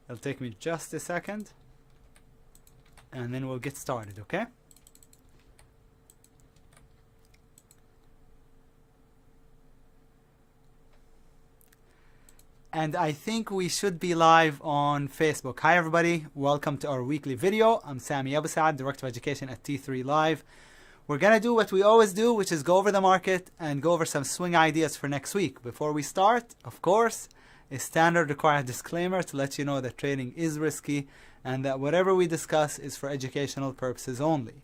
It'll take me just a second, and then we'll get started, okay? And I think we should be live on Facebook. Hi everybody, welcome to our weekly video. I'm Sami Abu Saad, Director of Education at T3 Live. We're gonna do what we always do, which is go over the market and go over some swing ideas for next week. Before we start, of course, a standard required disclaimer to let you know that trading is risky and that whatever we discuss is for educational purposes only.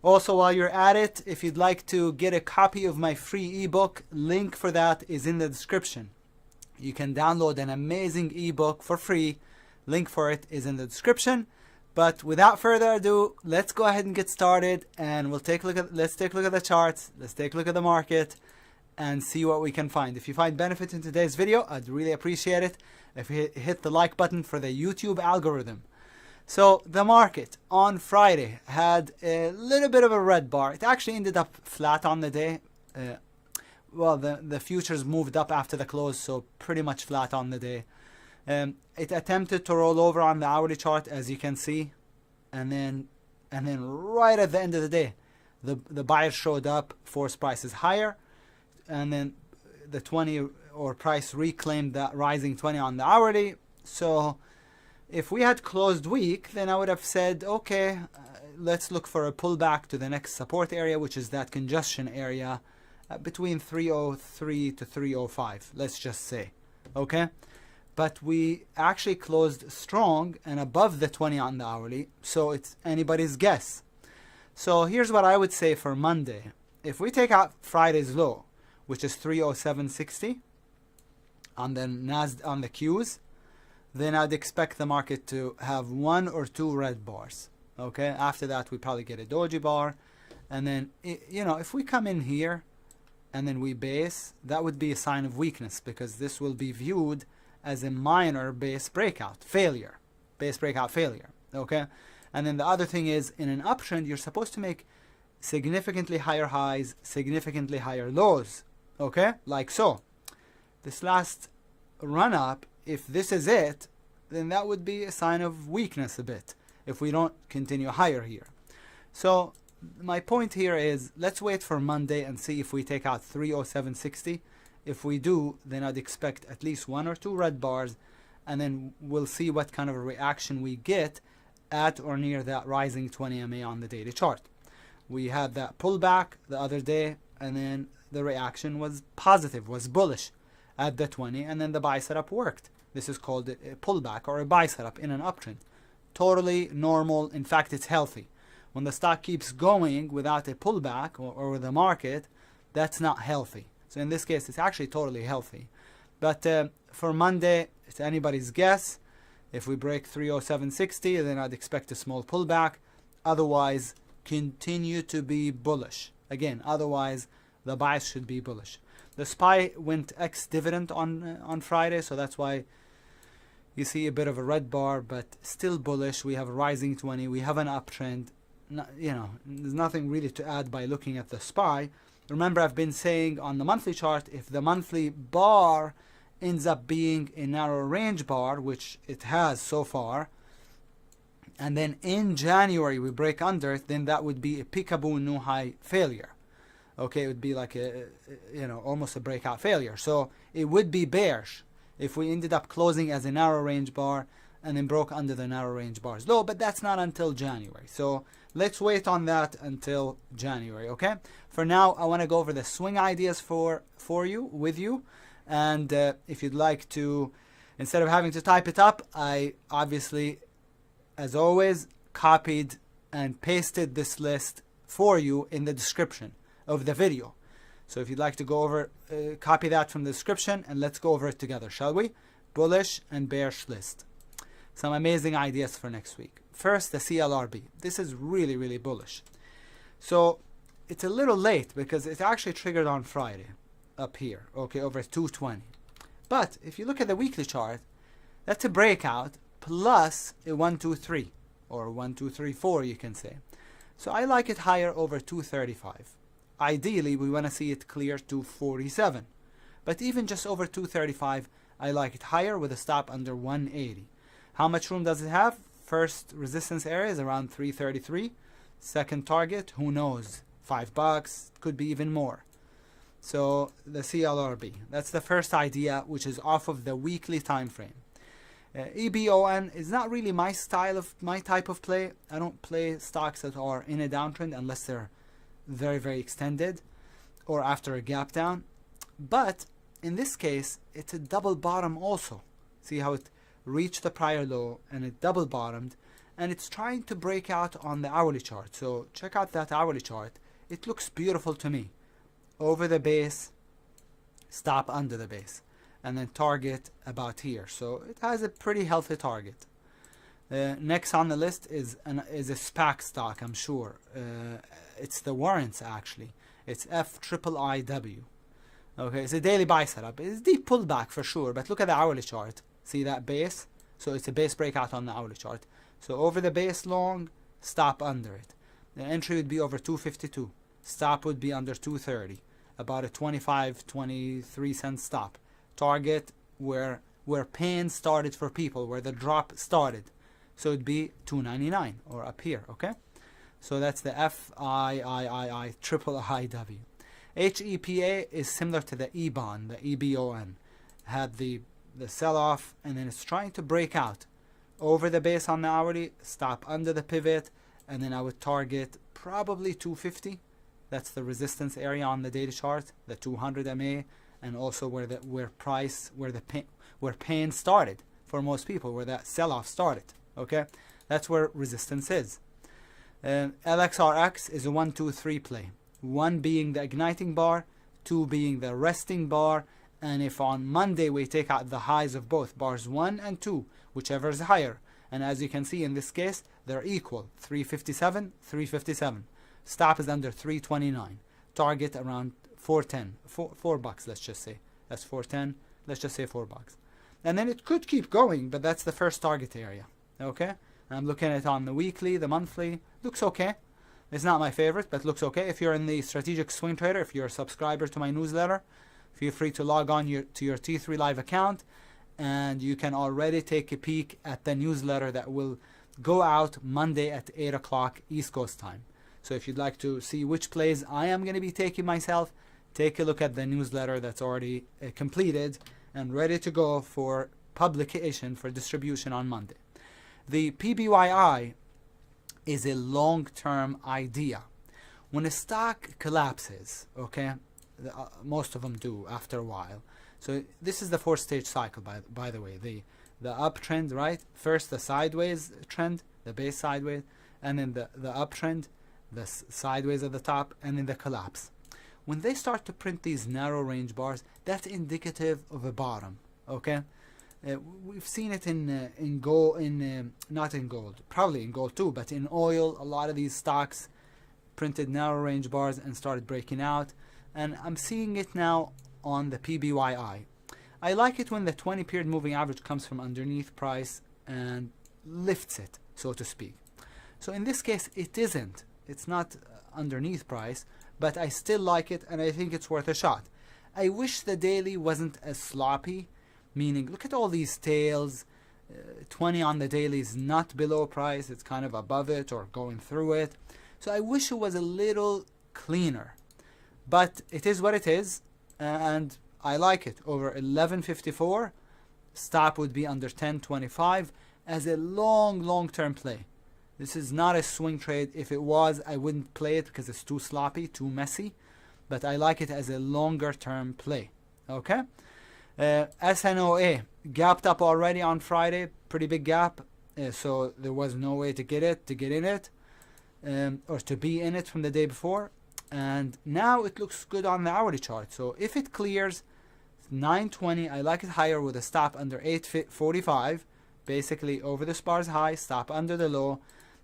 Also, while you're at it, if you'd like to get a copy of my free ebook, link for that is in the description. You can download an amazing ebook for free. Link for it is in the description. But without further ado, let's go ahead and get started, and let's take a look at the charts, let's take a look at the market and see what we can find. If you find benefit in today's video, I'd really appreciate it if you hit the like button for the YouTube algorithm. So the market on Friday had a little bit of a red bar. It actually ended up flat on the day. Well, the futures moved up after the close, so pretty much flat on the day. It attempted to roll over on the hourly chart, as you can see, and then right at the end of the day, the buyers showed up, forced prices higher, and then the 20 or price reclaimed that rising 20 on the hourly. So if we had closed weak, then I would have said, okay, let's look for a pullback to the next support area, which is that congestion area between 303 to 305, let's just say, okay? But we actually closed strong and above the 20 on the hourly, so it's anybody's guess. So here's what I would say for Monday. If we take out Friday's low, which is 307.60 on the on the Qs, then I'd expect the market to have 1 or 2 red bars, okay? After that, we probably get a doji bar, and then, you know, if we come in here and then we base, that would be a sign of weakness, because this will be viewed as a minor base breakout failure, okay? And then the other thing is, in an uptrend, you're supposed to make significantly higher highs, significantly higher lows, okay? Like so. This last run up, if this is it, then that would be a sign of weakness a bit, if we don't continue higher here. So my point here is, let's wait for Monday and see if we take out 307.60. If we do, then I'd expect at least 1 or 2 red bars, and then we'll see what kind of a reaction we get at or near that rising 20 MA on the daily chart. We had that pullback the other day, and then the reaction was positive, was bullish at the 20, and then the buy setup worked. This is called a pullback or a buy setup in an uptrend. Totally normal. In fact, it's healthy. When the stock keeps going without a pullback or the market, that's not healthy. So in this case, it's actually totally healthy. But for Monday, it's anybody's guess. If we break 307.60, then I'd expect a small pullback. Otherwise, continue to be bullish. Again, otherwise, the bias should be bullish. The SPY went ex-dividend on Friday, so that's why you see a bit of a red bar, but still bullish. We have a rising 20. We have an uptrend. You know, there's nothing really to add by looking at the SPY. Remember, I've been saying on the monthly chart, if the monthly bar ends up being a narrow range bar, which it has so far, and then in January we break under it, then that would be a peekaboo new high failure. Okay, it would be like a, you know, almost a breakout failure. So it would be bearish if we ended up closing as a narrow range bar and then broke under the narrow range bars low, but that's not until January. So let's wait on that until January, okay? For now, I want to go over the swing ideas for you, with you. And if you'd like to, instead of having to type it up, I obviously, as always, copied and pasted this list for you in the description of the video. So if you'd like to go over, copy that from the description, and let's go over it together, shall we? Bullish and bearish list. Some amazing ideas for next week. First, the Clrb. This is really, really bullish. So it's a little late because it actually triggered on Friday up here, okay, over 220. But if you look at the weekly chart, that's a breakout plus a 1, 2, 3, or 1, 2, 3, 4, you can say. So I like it higher over 235. Ideally, we want to see it clear 247. But even just over 235, I like it higher with a stop under 180. How much room does it have? First resistance area is around 333. Second target, who knows, $5, could be even more. So the Clrb, that's the first idea, which is off of the weekly time frame. EBON is not really my type of play. I don't play stocks that are in a downtrend unless they're very, very extended or after a gap down. But in this case, it's a double bottom also. See how it reached the prior low and it double bottomed, and it's trying to break out on the hourly chart. So check out that hourly chart. It looks beautiful to me. Over the base, stop under the base, and then target about here. So it has a pretty healthy target. Next on the list is a SPAC stock, I'm sure. It's the warrants actually. It's FIIIW. Okay, it's a daily buy setup. It's deep pullback for sure, but look at the hourly chart. See that base? So it's a base breakout on the hourly chart. So over the base long, stop under it. The entry would be over 252. Stop would be under 230. About a 23 cent stop. Target where pain started for people, where the drop started. So it'd be 299 or up here, okay? So that's the FIIIW. HEPA is similar to the EBON, the EBON. Had the sell-off, and then it's trying to break out over the base on the hourly, stop under the pivot, and then I would target probably 250. That's the resistance area on the daily chart, the 200 MA, and also where pain started for most people, where that sell-off started. Okay, that's where resistance is. LXRX is a 1, 2, 3 play. 1 being the igniting bar, 2 being the resting bar, and if on Monday we take out the highs of both bars 1 and 2, whichever is higher, and as you can see in this case, they're equal, 357, 357. Stop is under 329. Target around 410, $4, let's just say. That's 410. Let's just say $4. And then it could keep going, but that's the first target area. Okay? And I'm looking at it on the weekly, the monthly. Looks okay. It's not my favorite, but looks okay. If you're in the strategic swing trader, if you're a subscriber to my newsletter, feel free to log on to your T3 Live account, and you can already take a peek at the newsletter that will go out Monday at 8 o'clock East Coast time. So if you'd like to see which plays I am going to be taking myself, take a look at the newsletter that's already completed and ready to go for publication, for distribution on Monday. The PBYI is a long-term idea. When a stock collapses, okay, most of them do after a while. So this is the 4-stage cycle, by the way. The uptrend, right? First the sideways trend, the base sideways, and then the uptrend, the sideways at the top, and then the collapse. When they start to print these narrow range bars, that's indicative of a bottom. Okay, we've seen it in gold, not in gold, probably in gold too, but in oil, a lot of these stocks printed narrow range bars and started breaking out, and I'm seeing it now on the PBYI. I like it when the 20 period moving average comes from underneath price and lifts it, so to speak. So in this case, it isn't. It's not underneath price, but I still like it, and I think it's worth a shot. I wish the daily wasn't as sloppy, meaning look at all these tails. 20 on the daily is not below price, it's kind of above it or going through it. So I wish it was a little cleaner, but it is what it is, and I like it. Over 1154, stop would be under 1025 as a long-term play. This is not a swing trade. If it was, I wouldn't play it because it's too sloppy, too messy. But I like it as a longer term play. Okay? SNOA gapped up already on Friday. Pretty big gap. So there was no way to get in it, or to be in it from the day before. And now it looks good on the hourly chart. So if it clears 920, I like it higher with a stop under 845. Basically over the SPAR's high, stop under the low.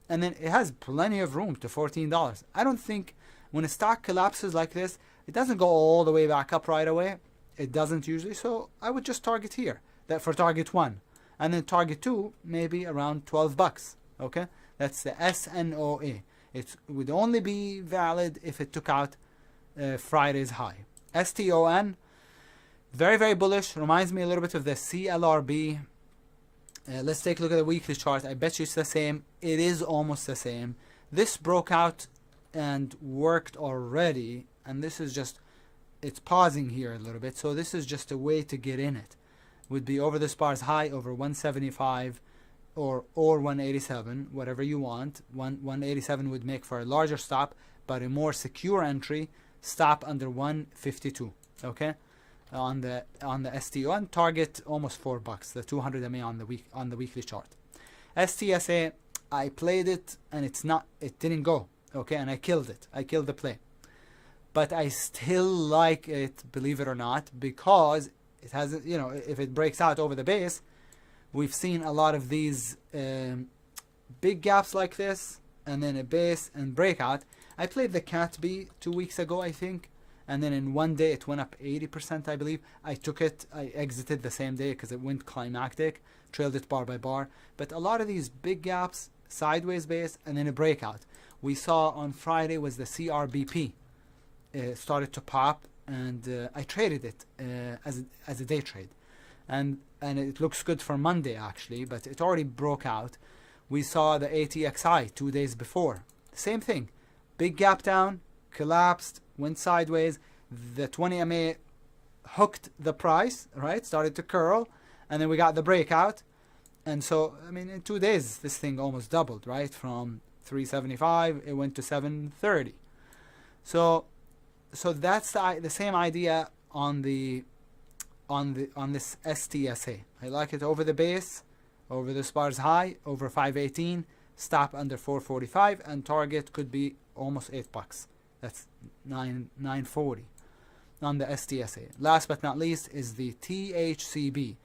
And then it has plenty of room to $14. I don't think when a stock collapses like this, it doesn't go all the way back up right away. It doesn't usually. So I would just target here, that for target 1. And then target 2, maybe around $12. Okay? That's the SNOA. It would only be valid if it took out Friday's high. STON, very, very bullish. Reminds me a little bit of the Clrb. Let's take a look at the weekly chart. I bet you it's the same. It is almost the same. This broke out and worked already, and this is just, it's pausing here a little bit, so this is just a way to get in it. Would be over this bar's high, over 175 or 187, whatever you want. 187 would make for a larger stop, but a more secure entry. Stop under 152. Okay, on the STON, target almost $4, the 200 MA on the weekly chart. STSA, I played it and it didn't go. Okay, and I killed it. I killed the play. But I still like it, believe it or not, because it has, you know, if it breaks out over the base, we've seen a lot of these big gaps like this, and then a base and breakout. I played the Clrb 2 weeks ago, I think, and then in one day it went up 80%, I believe. I took it, I exited the same day because it went climactic, trailed it bar by bar. But a lot of these big gaps, sideways base, and then a breakout. We saw on Friday was the CRBP. Started to pop, and I traded it as a day trade, and it looks good for Monday actually, but it already broke out. We saw the ATXI 2 days before, same thing, big gap down, collapsed, went sideways. The 20 MA hooked the price, right, started to curl, and then we got the breakout. And so, I mean, in 2 days this thing almost doubled, right, from 375 it went to 730. So that's the same idea on this STSA. I like it over the base, over this bar's high, over 518, stop under 445, and target could be almost $8. That's 940 on the STSA. Last but not least is the Thcb,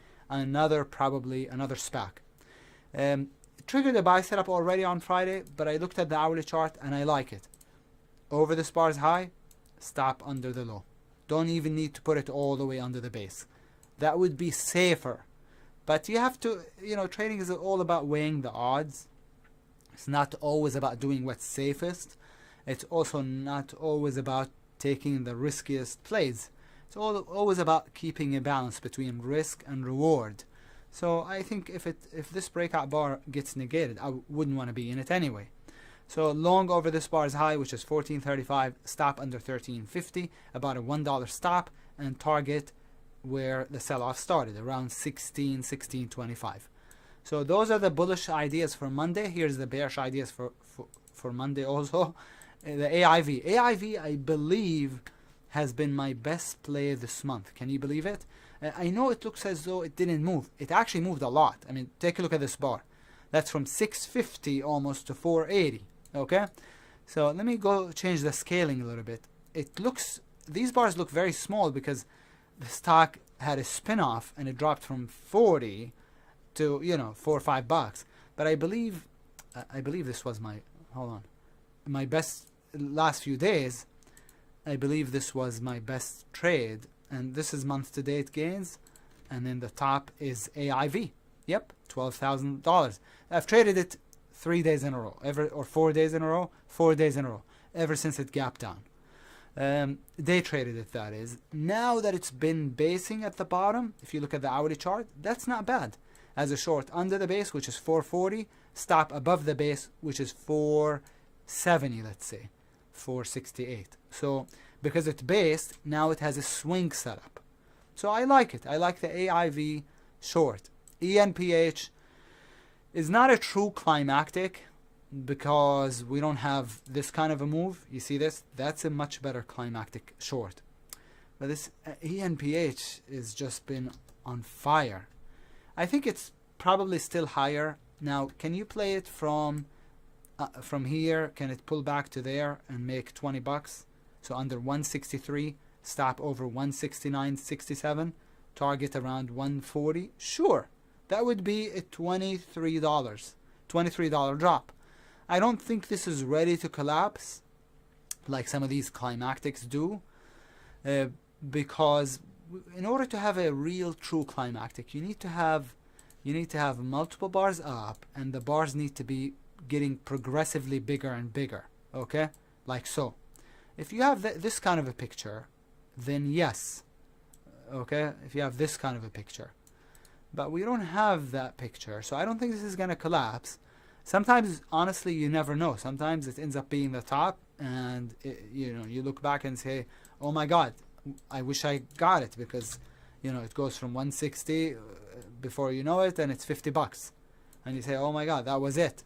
probably another SPAC. Triggered a buy setup already on Friday, but I looked at the hourly chart and I like it. Over this bar's high, stop under the low. Don't even need to put it all the way under the base. That would be safer. But you have to, you know, trading is all about weighing the odds. It's not always about doing what's safest. It's also not always about taking the riskiest plays. It's always about keeping a balance between risk and reward. So I think if this breakout bar gets negated, I wouldn't want to be in it anyway. So long over this bar's high, which is 1435, stop under 1350, about a $1 stop, and target where the sell-off started, around 16.25. So those are the bullish ideas for Monday. Here's the bearish ideas for Monday also. The AIV. AIV, I believe, has been my best play this month. Can you believe it? I know it looks as though it didn't move. It actually moved a lot. I mean, take a look at this bar. That's from 650 almost to 480. Okay, so let me go change the scaling a little bit. It looks, these bars look very small because the stock had a spin-off and it dropped from 40 to, you know, $4 or $5. But I believe this was my best last few days. I believe this was my best trade, and this is month-to-date gains, and then the top is AIV. Yep, $12,000. I've traded it 3 days in a row, 4 days in a row, 4 days in a row, ever since it gapped down. Day traded it, that is. Now that it's been basing at the bottom, if you look at the hourly chart, that's not bad. As a short under the base, which is 440, stop above the base, which is 470, let's say, 468. So because it's based, now it has a swing setup. So I like it. I like the AIV short. ENPH is not a true climactic because we don't have this kind of a move. You see this? That's a much better climactic short. But this ENPH has just been on fire. I think it's probably still higher. Now, can you play it from here? Can it pull back to there and make $20? So under 163, stop over 169.67, target around 140. Sure. That would be a $23 drop. I don't think this is ready to collapse like some of these climactics do, because in order to have a real true climactic, you need to have multiple bars up, and the bars need to be getting progressively bigger and bigger. Okay, like so. If you have this kind of a picture, then yes. Okay, if you have this kind of a picture. but we don't have that picture, so I don't think this is going to collapse. Sometimes, honestly, you never know. Sometimes it ends up being the top, and you look back and say, oh my god, I wish I got it, because it goes from 160 before you know it, and it's $50, and you say, oh my god, that was it.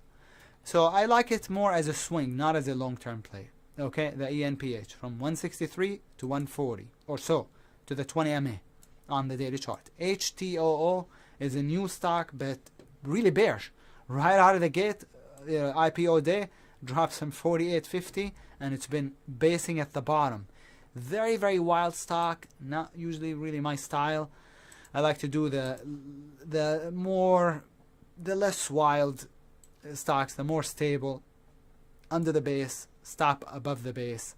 So I like it more as a swing, not as a long-term play. Okay, the ENPH from 163 to 140 or so to the 20 MA on the daily chart. HTOO is a new stock, but really bearish. Right out of the gate, IPO day, drops from 48.50, and it's been basing at the bottom. Very, very wild stock, not usually really my style. I like to do the less wild stocks, the more stable, under the base, stop above the base,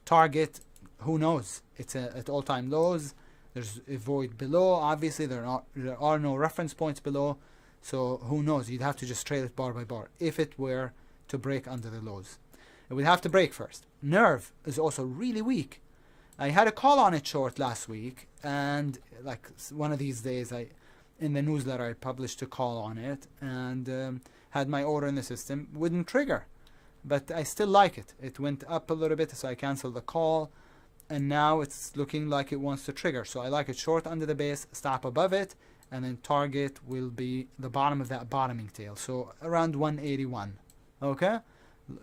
target, who knows, it's at all-time lows. There's a void below. Obviously there are no reference points below, so who knows, you'd have to just trail it bar by bar if it were to break under the lows. It would have to break first. NERV is also really weak. I had a call on it short last week, and like one of these days in the newsletter I published a call on it, and had my order in the system, wouldn't trigger. But I still like it. It went up a little bit, so I canceled the call, and now it's looking like it wants to trigger. So I like it short under the base, stop above it, and then target will be the bottom of that bottoming tail, so around 181. Okay,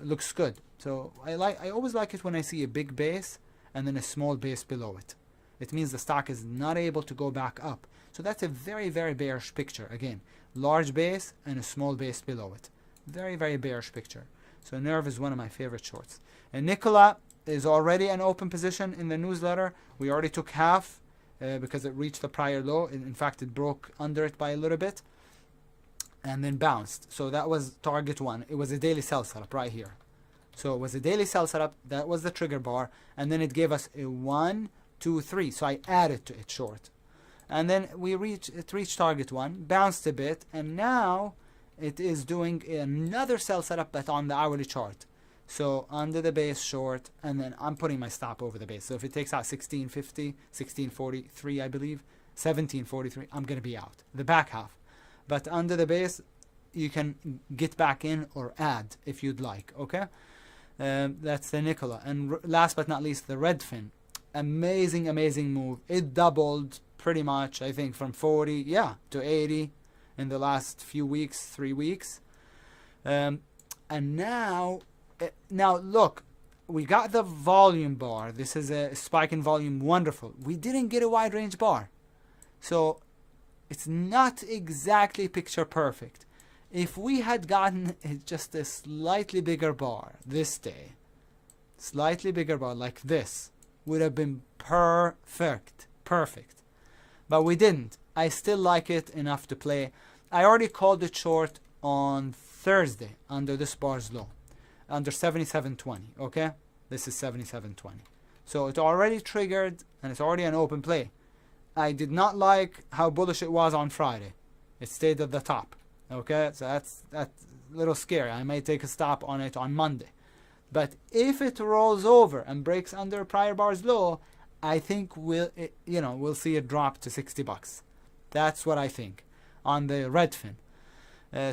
looks good. So I always like it when I see a big base and then a small base below it. It means the stock is not able to go back up. So that's a very, very bearish picture. Again, large base and a small base below it. Very, very bearish picture. So NERV is one of my favorite shorts. And NKLA is already an open position in the newsletter. We already took half because it reached the prior low. In fact, it broke under it by a little bit and then bounced. So that was target one. It was a daily sell setup right here. So it was a daily sell setup. That was the trigger bar. And then it gave us a 1, 2, 3. So I added to it short. And then it reached target one, bounced a bit, and now it is doing another sell setup, but on the hourly chart. So under the base short, and then I'm putting my stop over the base. So if it takes out 1650, 1643, I believe, 1743, I'm going to be out, the back half. But under the base, you can get back in or add if you'd like, okay? That's the NKLA. And last but not least, the Redfin. Amazing, amazing move. It doubled pretty much, I think, from 40, to 80 in the last few weeks, 3 weeks. And now look, we got the volume bar. This is a spike in volume, wonderful. We didn't get a wide range bar. So it's not exactly picture perfect. If we had gotten just a slightly bigger bar this day, slightly bigger bar like this, would have been perfect. But we didn't. I still like it enough to play. I already called it short on Thursday under this bar's low, under 77.20. Okay, this is 77.20. So it already triggered and it's already an open play. I did not like how bullish it was on Friday. It stayed at the top. Okay, so that's a little scary. I may take a stop on it on Monday. But if it rolls over and breaks under prior bar's low, I think we'll see it drop to $60. That's what I think on the Redfin.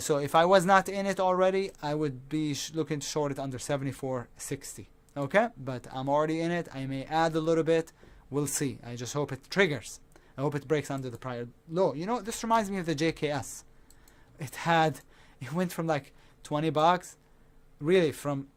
So if I was not in it already, I would be looking to short it under 74.60. Okay, but I'm already in it. I may add a little bit. We'll see. I just hope it triggers. I hope it breaks under the prior low. This reminds me of the JKS. It went from like $20, really from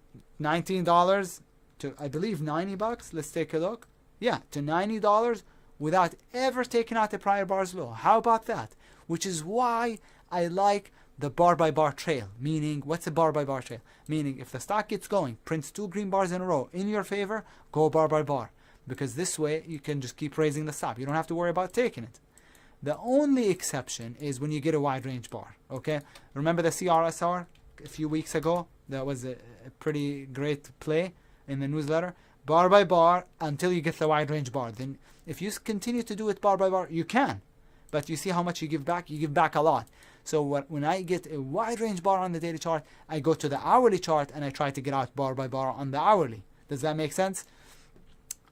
$19 to I believe $90. Let's take a look. Yeah, to $90 without ever taking out the prior bar's low. How about that? Which is why I like the bar by bar trail. Meaning, what's a bar by bar trail? Meaning, if the stock gets going, prints 2 green bars in a row in your favor, go bar by bar. Because this way you can just keep raising the stop. You don't have to worry about taking it. The only exception is when you get a wide range bar. Okay, remember the CRSR a few weeks ago? That was a pretty great play in the newsletter. Bar by bar until you get the wide range bar. Then if you continue to do it bar by bar, you can. But you see how much you give back? You give back a lot. So when I get a wide range bar on the daily chart, I go to the hourly chart and I try to get out bar by bar on the hourly. Does that make sense?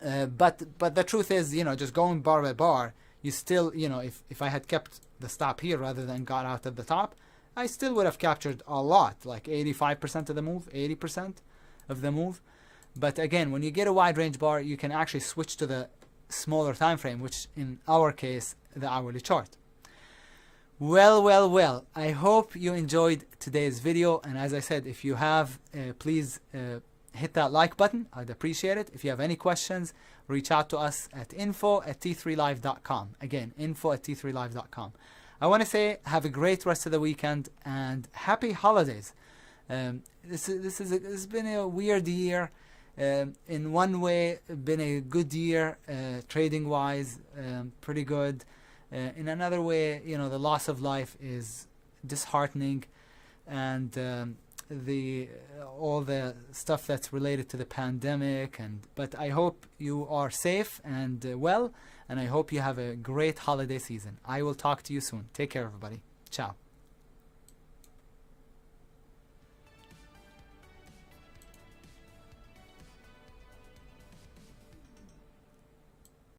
But the truth is, just going bar by bar, you still, you know, if I had kept the stop here rather than got out at the top, I still would have captured a lot, like 85% of the move, 80% of the move. But again, when you get a wide range bar, you can actually switch to the smaller time frame, which in our case, the hourly chart. Well, I hope you enjoyed today's video, and as I said, if you have, please hit that like button. I'd appreciate it. If you have any questions, reach out to us at info@t3live.com. Again, info@t3live.com. I want to say have a great rest of the weekend and happy holidays. This has been a weird year. In one way, been a good year trading wise, pretty good. In another way, you know, the loss of life is disheartening, and all the stuff that's related to the pandemic. But I hope you are safe and well, and I hope you have a great holiday season. I will talk to you soon. Take care, everybody. Ciao.